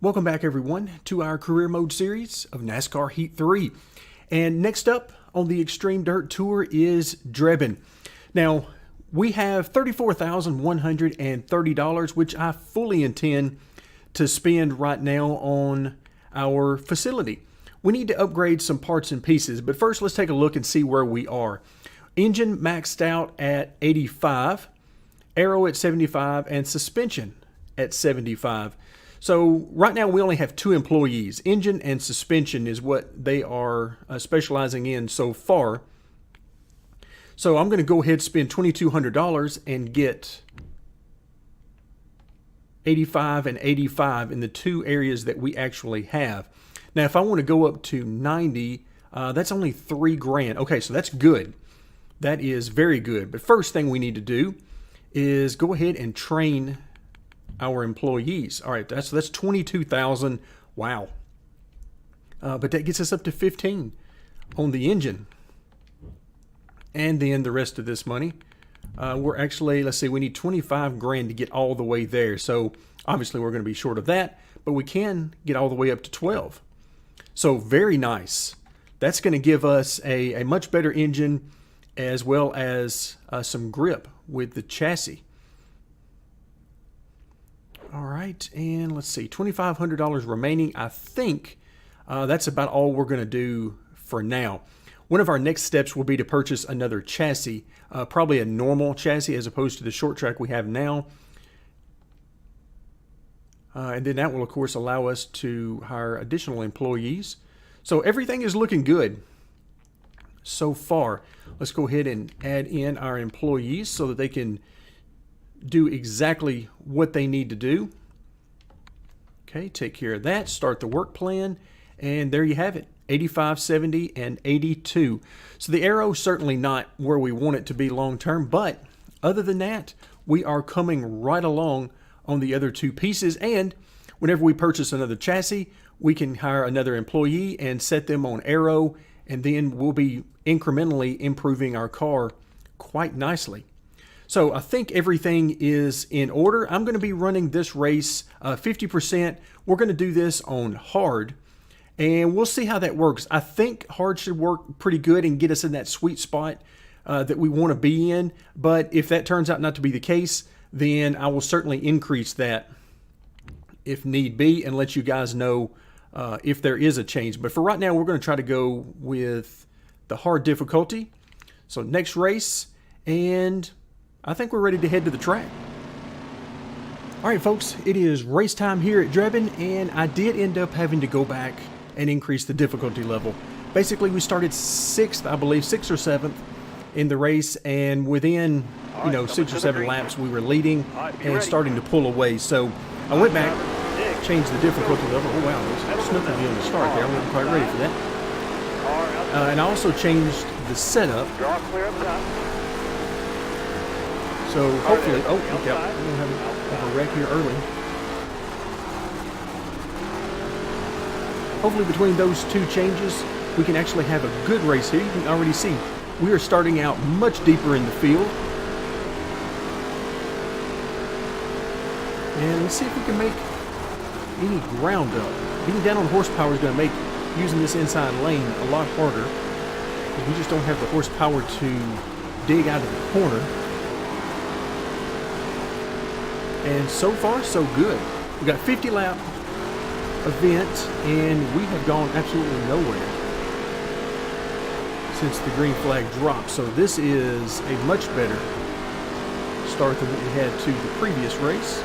Welcome back, everyone, to our career mode series of NASCAR Heat 3. And next up on the Xtreme Dirt Tour is Drebin. Now, we have $34,130, which I fully intend to spend right now on our facility. We need to upgrade some parts and pieces, but first let's take a look and see where we are. Engine maxed out at 85, aero at 75, and suspension at 75. So right now we only have 2 employees. Engine and suspension is what they are specializing in so far. So I'm going to go ahead and spend $2,200 and get 85 and 85 in the 2 areas that we actually have. Now if I want to go up to 90, that's only $3,000. Okay, so that's good. That is very good. But first thing we need to do is go ahead and train our employees. All right, that's 22,000. Wow. But that gets us up to 15 on the engine. And then the rest of this money, we're actually, let's see, we need 25 grand to get all the way there. So obviously we're going to be short of that, but we can get all the way up to 12. So very nice. That's going to give us a much better engine as well as some grip with the chassis. All right, and let's see, $2,500 remaining. I think that's about all we're going to do for now. One of our next steps will be to purchase another chassis, probably a normal chassis as opposed to the short track we have now. And then that will, of course, allow us to hire additional employees. So everything is looking good so far. Let's go ahead and add in our employees so that they can do exactly what they need to do. Okay, take care of that, start the work plan, and there you have it, 85, 70, and 82. So the aero certainly not where we want it to be long term, but other than that, we are coming right along on the other 2 pieces, and whenever we purchase another chassis, we can hire another employee and set them on aero, and then we'll be incrementally improving our car quite nicely. So I think everything is in order. I'm going to be running this race 50%. We're going to do this on hard, and we'll see how that works. I think hard should work pretty good and get us in that sweet spot that we want to be in. But if that turns out not to be the case, then I will certainly increase that if need be and let you guys know if there is a change. But for right now, we're going to try to go with the hard difficulty. So next race, and I think we're ready to head to the track. All right, folks, it is race time here at Drebin, and I did end up having to go back and increase the difficulty level. Basically, we started 6th, I believe, 6th or 7th in the race, and within 6 or 7 laps, we were leading and starting to pull away. So I went back, changed the difficulty level. Oh wow, there's snooping on the start there. I wasn't quite ready for that. And I also changed the setup. So hopefully, oh, look out, we're going to have a wreck here early. Hopefully between those 2 changes, we can actually have a good race here. You can already see we are starting out much deeper in the field. And let's see if we can make any ground up. Being down on horsepower is going to make using this inside lane a lot harder, because we just don't have the horsepower to dig out of the corner. And so far, so good. We got a 50-lap event, and we have gone absolutely nowhere since the green flag dropped. So this is a much better start than what we had to the previous race.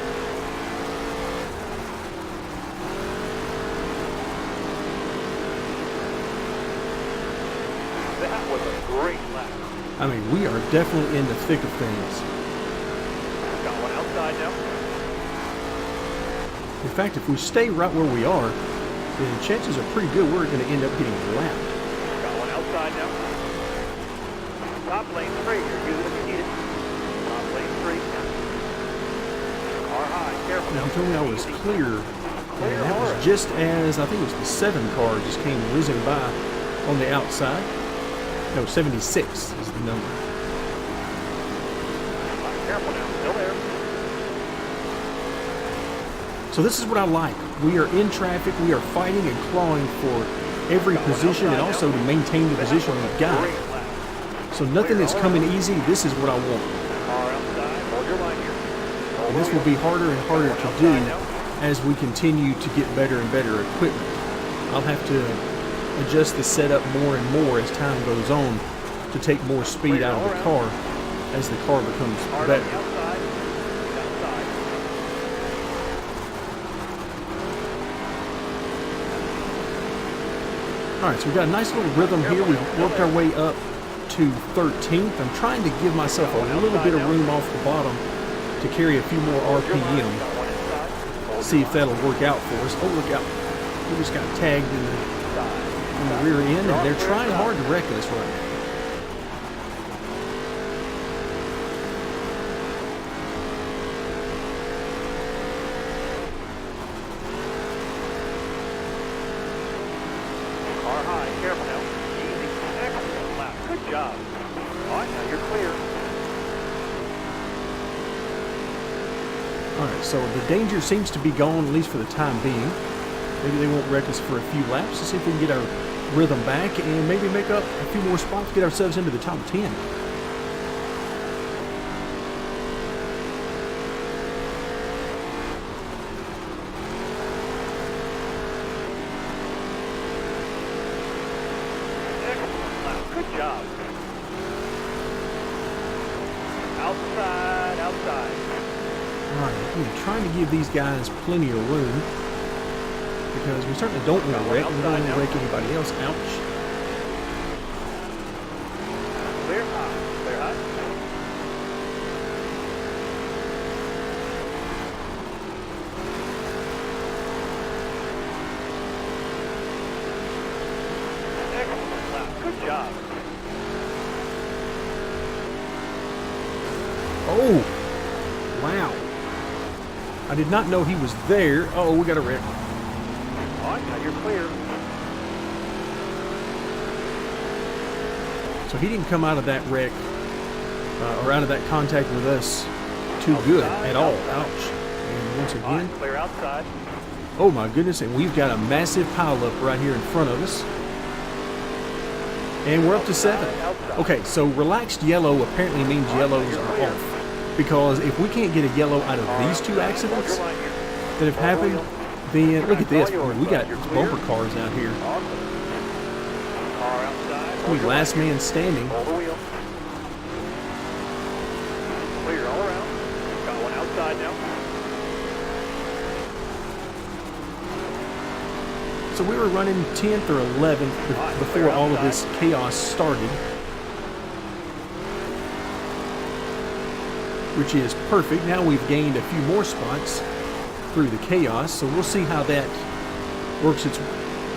That was a great lap. I mean, we are definitely in the thick of things. Got one outside now. In fact, if we stay right where we are, then chances are pretty good we're going to end up getting lapped. Got one outside now. Top lane 3. You're using it if you need it. Top lane 3. Car high. Careful. Now, he told me I was clear, and that was just as, I think it was the 7 car just came whizzing by on the outside. No, 76 is the number. Careful now. Still there. So this is what I like. We are in traffic. We are fighting and clawing for every position and also to maintain the position we've got. So nothing is coming easy. This is what I want. And this will be harder and harder to do as we continue to get better and better equipment. I'll have to adjust the setup more and more as time goes on to take more speed out of the car as the car becomes better. Alright, so we've got a nice little rhythm here. We've worked our way up to 13th. I'm trying to give myself a little bit of room off the bottom to carry a few more RPM. See if that'll work out for us. Oh, look out. We just got tagged in the rear end, and they're trying hard to wreck us right now. Car high, careful now. Easy, excellent lap. Good job. All right, now you're clear. Alright, so the danger seems to be gone, at least for the time being. Maybe they won't wreck us for a few laps. Let's see if we can get our rhythm back and maybe make up a few more spots, get ourselves into the top 10. Excellent lap. Good job. Outside, outside. Alright, we're trying to give these guys plenty of room because we certainly don't want to wreck. We don't want to wreck anybody else. Ouch. Clear high, clear high. Excellent lap. Good job. Oh! Wow. I did not know he was there. Oh, we got a wreck. All right, now you're clear. So he didn't come out of that wreck or out of that contact with us too good at all. Ouch. And once All right, again, clear outside. oh my goodness, and we've got a massive pileup right here in front of us. And we're up to 7. Okay, so relaxed yellow apparently means yellows are off. Because if we can't get a yellow out of these two accidents that have happened, then look at this. We got bumper cars out here. Car outside. We last man standing. Hold the wheel. Clear all around. Got one outside now. So we were running 10th or 11th before all of this chaos started. Which is perfect. Now we've gained a few more spots through the chaos, so we'll see how that works its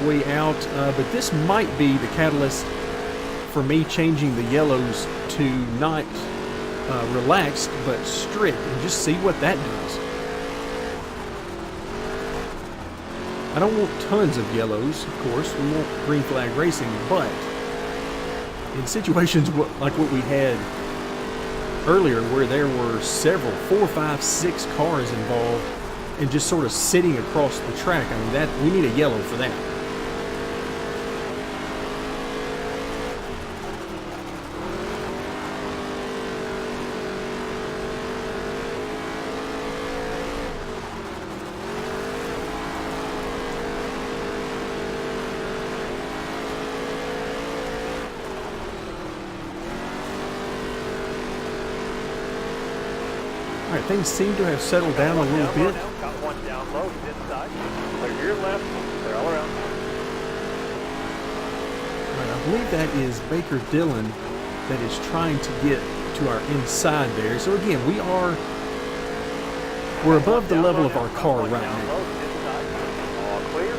way out. But this might be the catalyst for me changing the yellows to not relaxed but strict, and just see what that does. I don't want tons of yellows, of course. We want green flag racing, but in situations like what we had earlier, where there were several, 4, 5, 6 cars involved and just sort of sitting across the track, I mean, that we need a yellow for that. All right, things seem to have settled down a little bit. Got one down low. He's inside. Clear your left. Clear all around. All right, I believe that is Baker Dillon that is trying to get to our inside there. So again, we're above the level of our car right now. All clear.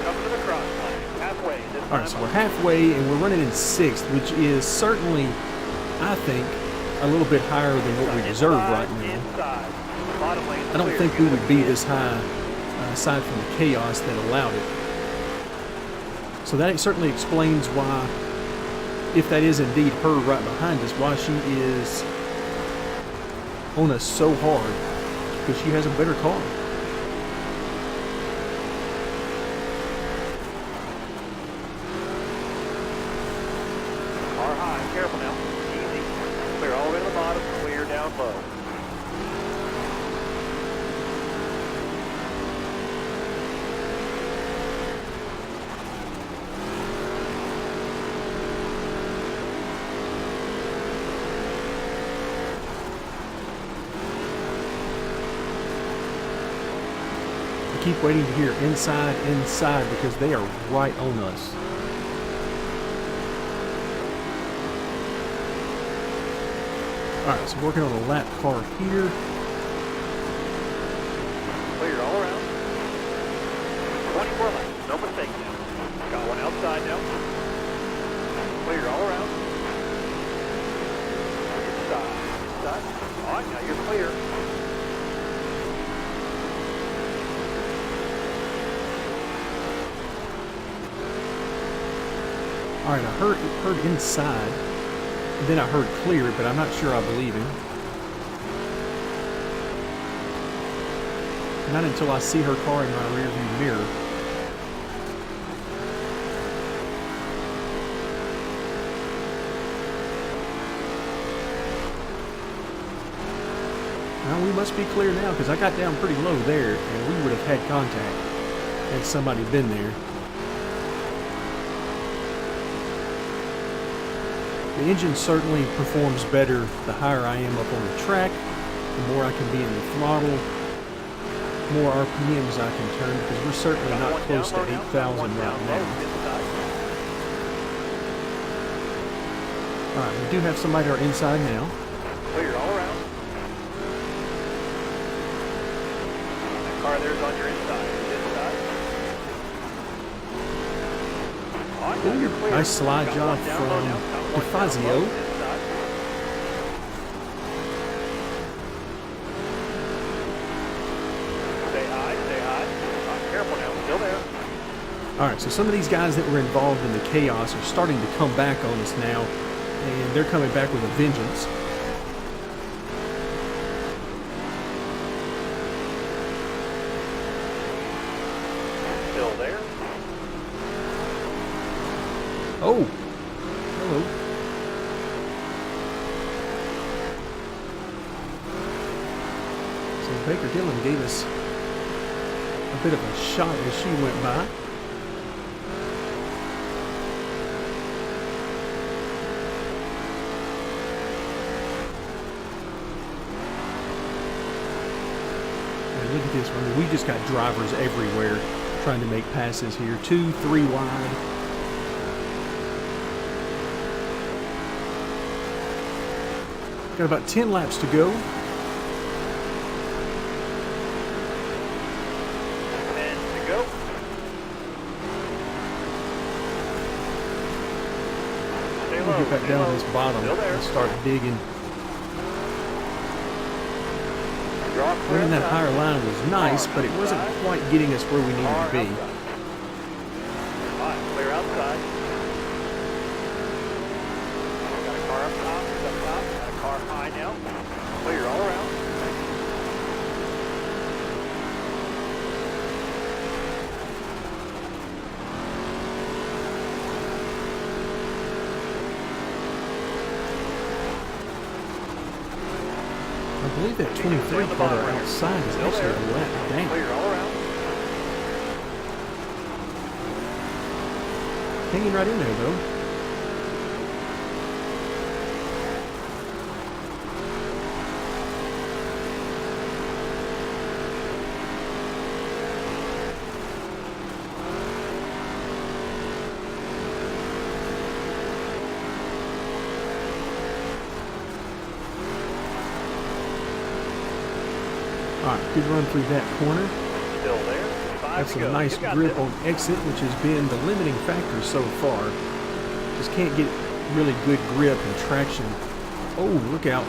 Coming to the cross line. Halfway. All right, so we're halfway and we're running in 6th, which is certainly, I think, a little bit higher than what we deserve right now. I don't think we would be this high aside from the chaos that allowed it. So that certainly explains why, if that is indeed her right behind us, why she is on us so hard. because she has a better car. Car high, careful now. Easy. Clear all the way to the bottom, clear down low. I keep waiting to hear inside, inside, because they are right on us. Alright, so working on a lap car here. Clear all around. 24 laps, no mistakes now. Got one outside now. Clear all around. Inside. Alright, now you're clear. Alright, I heard inside, and then I heard clear, but I'm not sure I believe him. Not until I see her car in my rearview mirror. Now we must be clear now, because I got down pretty low there, and we would have had contact had somebody been there. The engine certainly performs better the higher I am up on the track, the more I can be in the throttle, more RPMs I can turn, because we're certainly not close to 8,000 right now. Alright, we do have somebody to our inside now. Clear all around. That car there's on your inside. Ooh, nice slide job from DeFazio. Stay high. Careful now, still there. Alright, so some of these guys that were involved in the chaos are starting to come back on us now, and they're coming back with a vengeance. Still there. Oh! Hello. So Baker Dillon gave us a bit of a shot as she went by. And look at this one. We just got drivers everywhere trying to make passes here. 2, 3 wide. Got about 10 laps to go. 10 to go. Stay low. We'll get back down to this bottom and start digging. Running that higher line was nice, but it wasn't quite getting us where we needed to be. Alright, clear outside. Got a car up top. Got a car high now. Clear all around. I believe that 23 car outside is actually a lap down. Clear all around. Hanging right in there, though. Alright, good run through that corner. Still there. That's a nice grip on exit, which has been the limiting factor so far. Just can't get really good grip and traction. Oh, look out.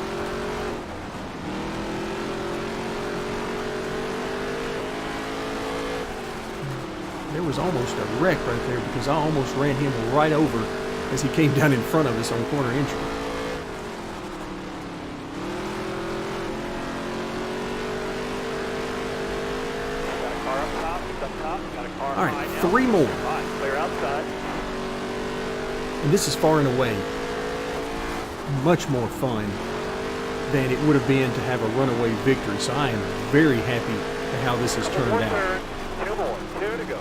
There was almost a wreck right there because I almost ran him right over as he came down in front of us on corner entry. up top. Got a car All right, high now. 3 more. All right, clear outside. And this is far and away much more fun than it would have been to have a runaway victory. So I am very happy at how this has turned One out. turn, 2 more, 2 to go.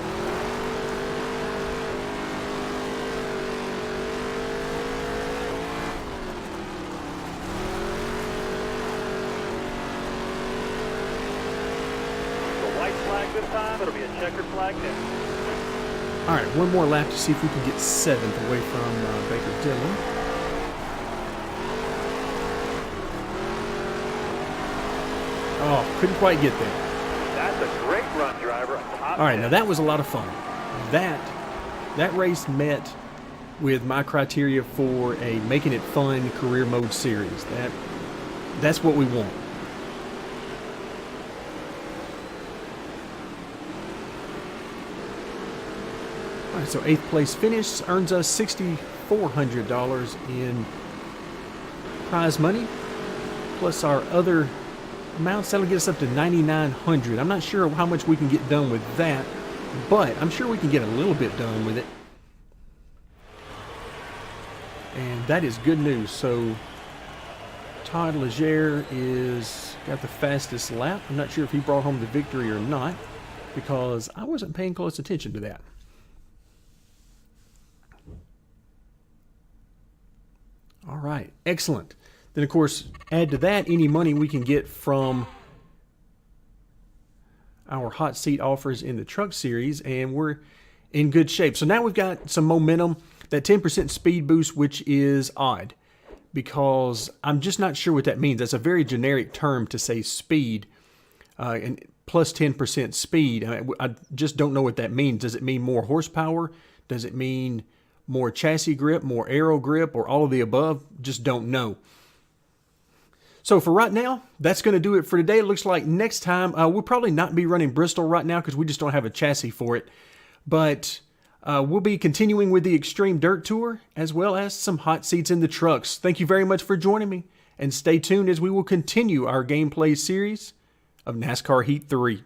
The white flag this time, it'll be a checkered flag next. All right, one more lap to see if we can get 7th away from Baker Dillon. Oh, couldn't quite get there. That's a great run, driver. All right, now that was a lot of fun. That race met with my criteria for a making it fun career mode series. That's what we want. All right, so 8th place finish earns us $6,400 in prize money, plus our other amounts. That'll get us up to $9,900. I'm not sure how much we can get done with that, but I'm sure we can get a little bit done with it. And that is good news. So Todd Legere is got the fastest lap. I'm not sure if he brought home the victory or not, because I wasn't paying close attention to that. All right, excellent. Then, of course, add to that any money we can get from our hot seat offers in the truck series, and we're in good shape. So now we've got some momentum. That 10% speed boost, which is odd, because I'm just not sure what that means. That's a very generic term to say speed, and plus 10% speed. I just don't know what that means. Does it mean more horsepower? Does it mean more chassis grip, more aero grip, or all of the above? Just don't know. So for right now, that's going to do it for today. It looks like next time, we'll probably not be running Bristol right now because we just don't have a chassis for it. But we'll be continuing with the Xtreme Dirt Tour, as well as some hot seats in the trucks. Thank you very much for joining me, and stay tuned as we will continue our gameplay series of NASCAR Heat 3.